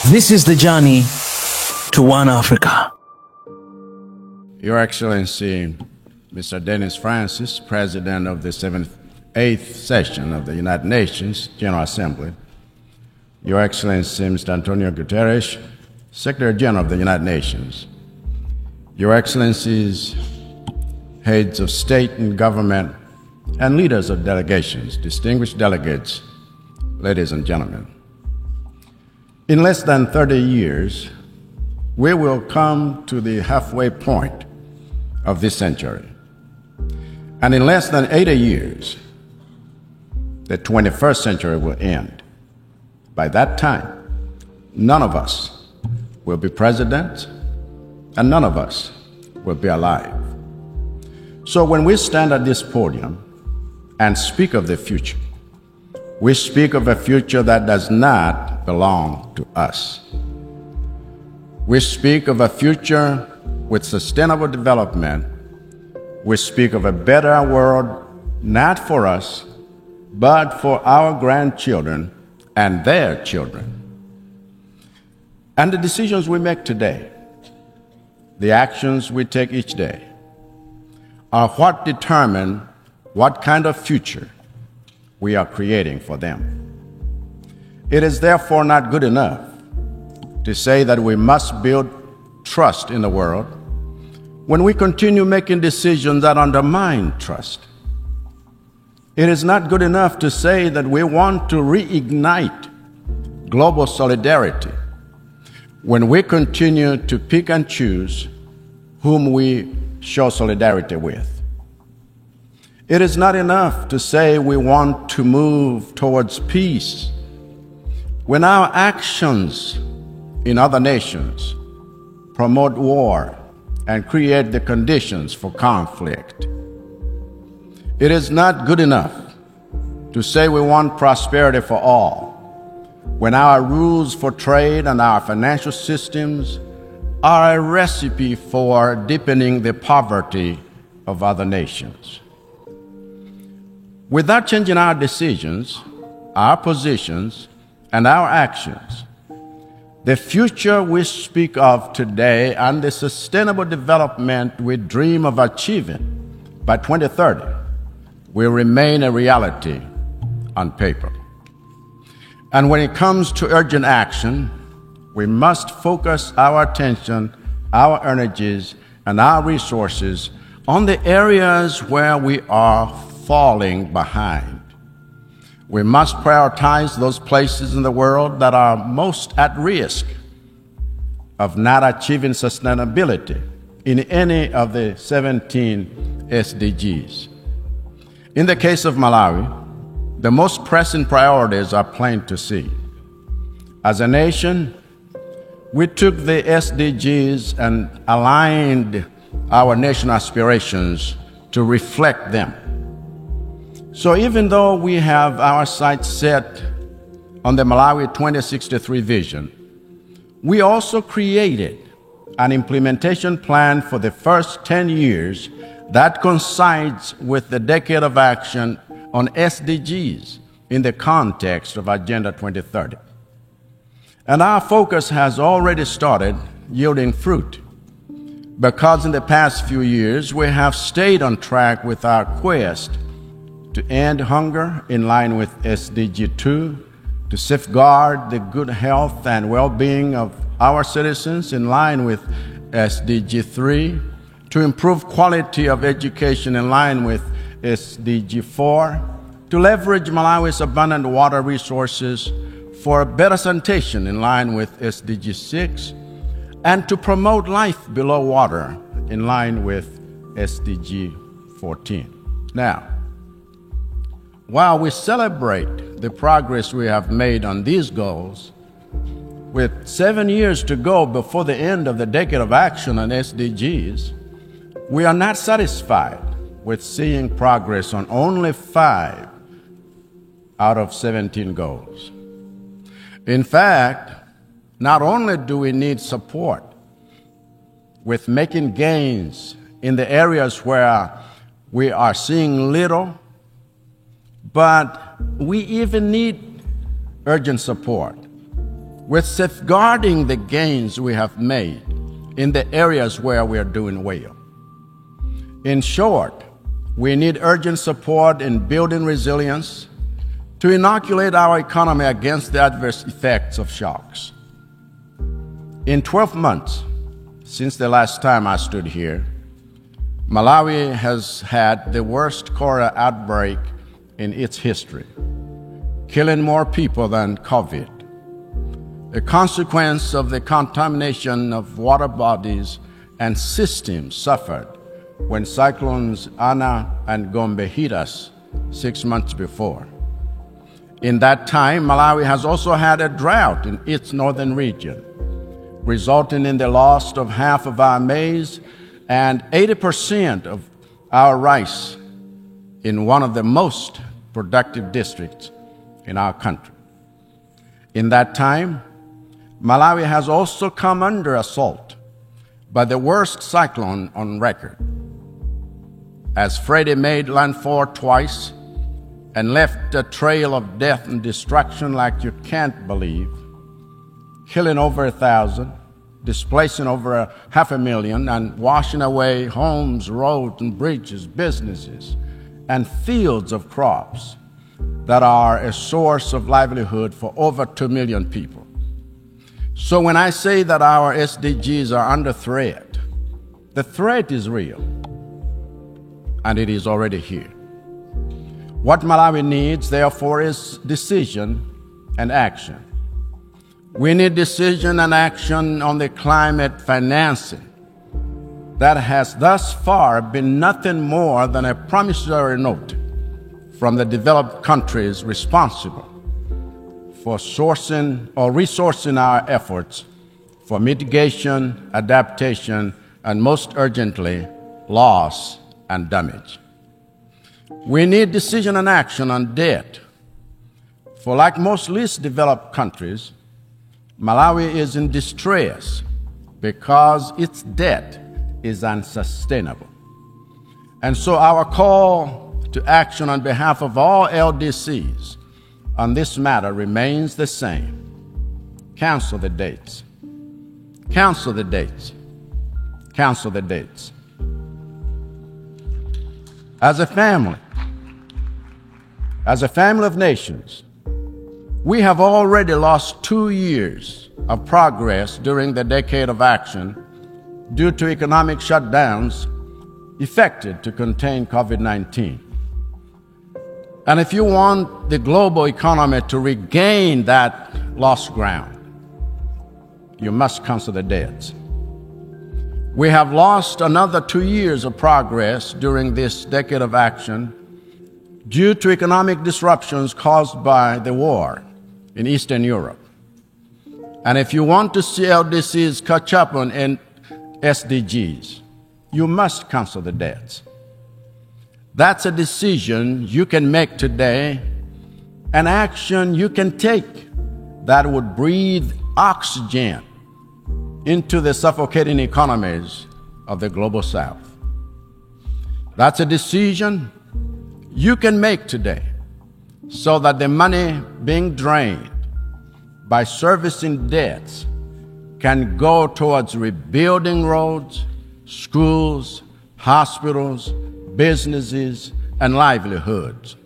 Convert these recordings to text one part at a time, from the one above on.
This is the journey to One Africa. Your Excellency, Mr. Dennis Francis, President of the 8th session of the United Nations General Assembly, Your Excellency, Mr. Antonio Guterres, Secretary General of the United Nations, Your Excellencies, heads of state and government, and leaders of delegations, distinguished delegates, ladies and gentlemen. In less than 30 years, we will come to the halfway point of this century. And in less than 80 years, the 21st century will end. By that time, none of us will be president, and none of us will be alive. So when we stand at this podium and speak of the future, we speak of a future that does not belong to us. We speak of a future with sustainable development. We speak of a better world, not for us, but for our grandchildren and their children. And the decisions we make today, the actions we take each day, are what determine what kind of future we are creating for them. It is therefore not good enough to say that we must build trust in the world when we continue making decisions that undermine trust. It is not good enough to say that we want to reignite global solidarity when we continue to pick and choose whom we show solidarity with. It is not enough to say we want to move towards peace when our actions in other nations promote war and create the conditions for conflict. It is not good enough to say we want prosperity for all when our rules for trade and our financial systems are a recipe for deepening the poverty of other nations. Without changing our decisions, our positions, and our actions, the future we speak of today and the sustainable development we dream of achieving by 2030 will remain a reality on paper. And when it comes to urgent action, we must focus our attention, our energies, and our resources on the areas where we are falling behind. We must prioritize those places in the world that are most at risk of not achieving sustainability in any of the 17 SDGs. In the case of Malawi, the most pressing priorities are plain to see. As a nation, we took the SDGs and aligned our national aspirations to reflect them. So even though we have our sights set on the Malawi 2063 vision, we also created an implementation plan for the first 10 years that coincides with the decade of action on SDGs in the context of Agenda 2030. And our focus has already started yielding fruit, because in the past few years we have stayed on track with our quest to end hunger in line with SDG 2, to safeguard the good health and well-being of our citizens in line with SDG 3, to improve quality of education in line with SDG 4, to leverage Malawi's abundant water resources for better sanitation in line with SDG 6, and to promote life below water in line with SDG 14. Now, while we celebrate the progress we have made on these goals, with 7 years to go before the end of the decade of action on SDGs, we are not satisfied with seeing progress on only 5 out of 17 goals. In fact, not only do we need support with making gains in the areas where we are seeing little, but we even need urgent support We're safeguarding the gains we have made in the areas where we are doing well. In short, we need urgent support in building resilience to inoculate our economy against the adverse effects of shocks. In 12 months since the last time I stood here, Malawi has had the worst cholera outbreak in its history, killing more people than COVID. A consequence of the contamination of water bodies and systems suffered when cyclones Ana and Gombe hit us 6 months before. In that time, Malawi has also had a drought in its northern region, resulting in the loss of half of our maize and 80% of our rice in one of the most productive districts in our country. In that time, Malawi has also come under assault by the worst cyclone on record, as Freddie made landfall twice and left a trail of death and destruction like you can't believe, killing over 1,000, displacing over 500,000, and washing away homes, roads, and bridges, businesses, and fields of crops that are a source of livelihood for over 2 million people. So when I say that our SDGs are under threat, the threat is real, and it is already here. What Malawi needs, therefore, is decision and action. We need decision and action on the climate financing that has thus far been nothing more than a promissory note from the developed countries responsible for sourcing or resourcing our efforts for mitigation, adaptation, and most urgently, loss and damage. We need decision and action on debt. For like most least developed countries, Malawi is in distress because its debt is unsustainable. And so our call to action on behalf of all LDCs on this matter remains the same. Cancel the dates. Cancel the dates. Cancel the dates. As a family of nations, we have already lost 2 years of progress during the decade of action due to economic shutdowns effected to contain COVID-19. And if you want the global economy to regain that lost ground, you must cancel the debts. We have lost another 2 years of progress during this decade of action due to economic disruptions caused by the war in Eastern Europe. And if you want to see LDCs catch up on SDGs, you must cancel the debts. That's a decision you can make today, an action you can take that would breathe oxygen into the suffocating economies of the global South. That's a decision you can make today so that the money being drained by servicing debts can go towards rebuilding roads, schools, hospitals, businesses, and livelihoods.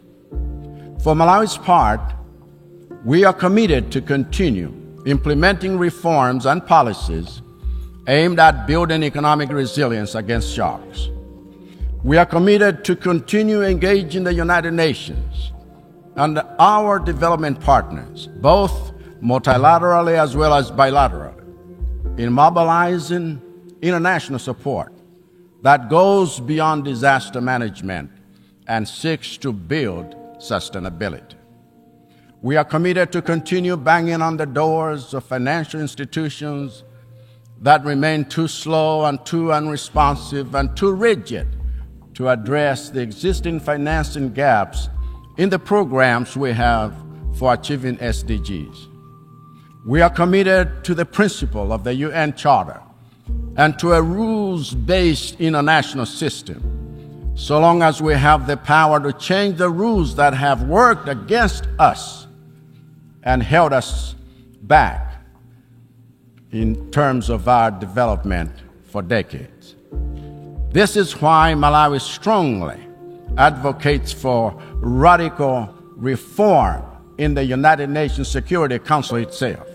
For Malawi's part, we are committed to continue implementing reforms and policies aimed at building economic resilience against shocks. We are committed to continue engaging the United Nations and our development partners, both multilaterally as well as bilaterally, in mobilizing international support that goes beyond disaster management and seeks to build sustainability. We are committed to continue banging on the doors of financial institutions that remain too slow and too unresponsive and too rigid to address the existing financing gaps in the programs we have for achieving SDGs. We are committed to the principle of the UN Charter and to a rules-based international system, so long as we have the power to change the rules that have worked against us and held us back in terms of our development for decades. This is why Malawi strongly advocates for radical reform in the United Nations Security Council itself,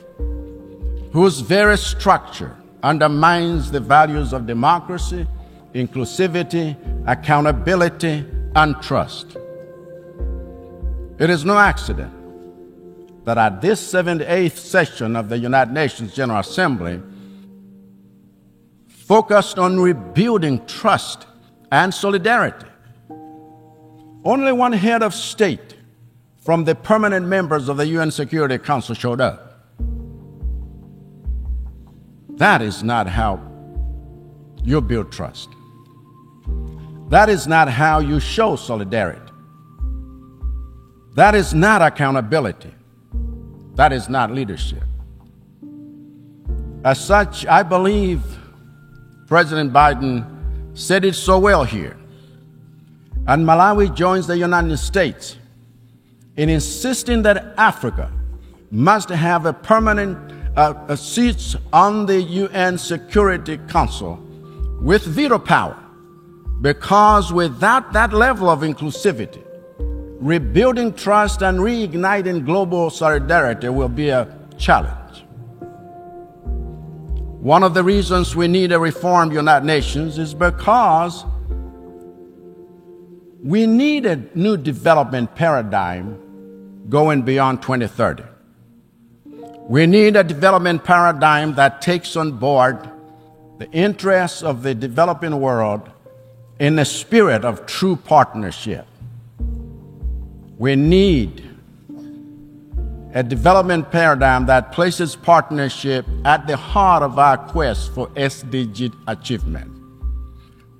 whose very structure undermines the values of democracy, inclusivity, accountability, and trust. It is no accident that at this 78th session of the United Nations General Assembly, focused on rebuilding trust and solidarity, only one head of state from the permanent members of the UN Security Council showed up. That is not how you build trust. That is not how you show solidarity. That is not accountability. That is not leadership. As such, I believe President Biden said it so well here. And Malawi joins the United States in insisting that Africa must have a permanent seat on the UN Security Council with veto power, because without that level of inclusivity, rebuilding trust and reigniting global solidarity will be a challenge. One of the reasons we need a reformed United Nations is because we need a new development paradigm going beyond 2030. We need a development paradigm that takes on board the interests of the developing world in a spirit of true partnership. We need a development paradigm that places partnership at the heart of our quest for SDG achievement.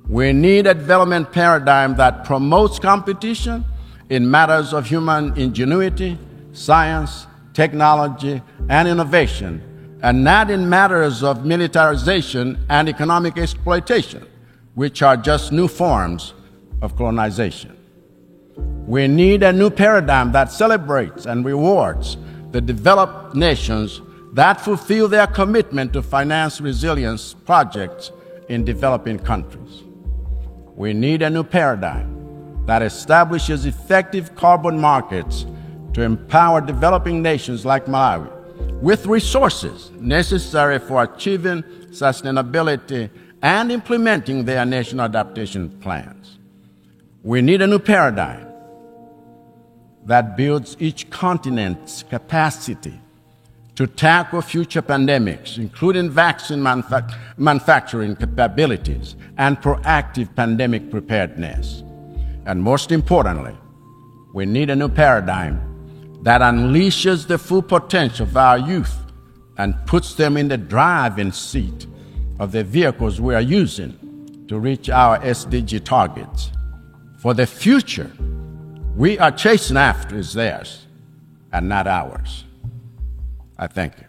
We need a development paradigm that promotes competition in matters of human ingenuity, science, technology, and innovation, and not in matters of militarization and economic exploitation, which are just new forms of colonization. We need a new paradigm that celebrates and rewards the developed nations that fulfill their commitment to finance resilience projects in developing countries. We need a new paradigm that establishes effective carbon markets to empower developing nations like Malawi with resources necessary for achieving sustainability and implementing their national adaptation plans. We need a new paradigm that builds each continent's capacity to tackle future pandemics, including vaccine manufacturing capabilities and proactive pandemic preparedness. And most importantly, we need a new paradigm that unleashes the full potential of our youth and puts them in the driving seat of the vehicles we are using to reach our SDG targets. For the future we are chasing after is theirs and not ours. I thank you.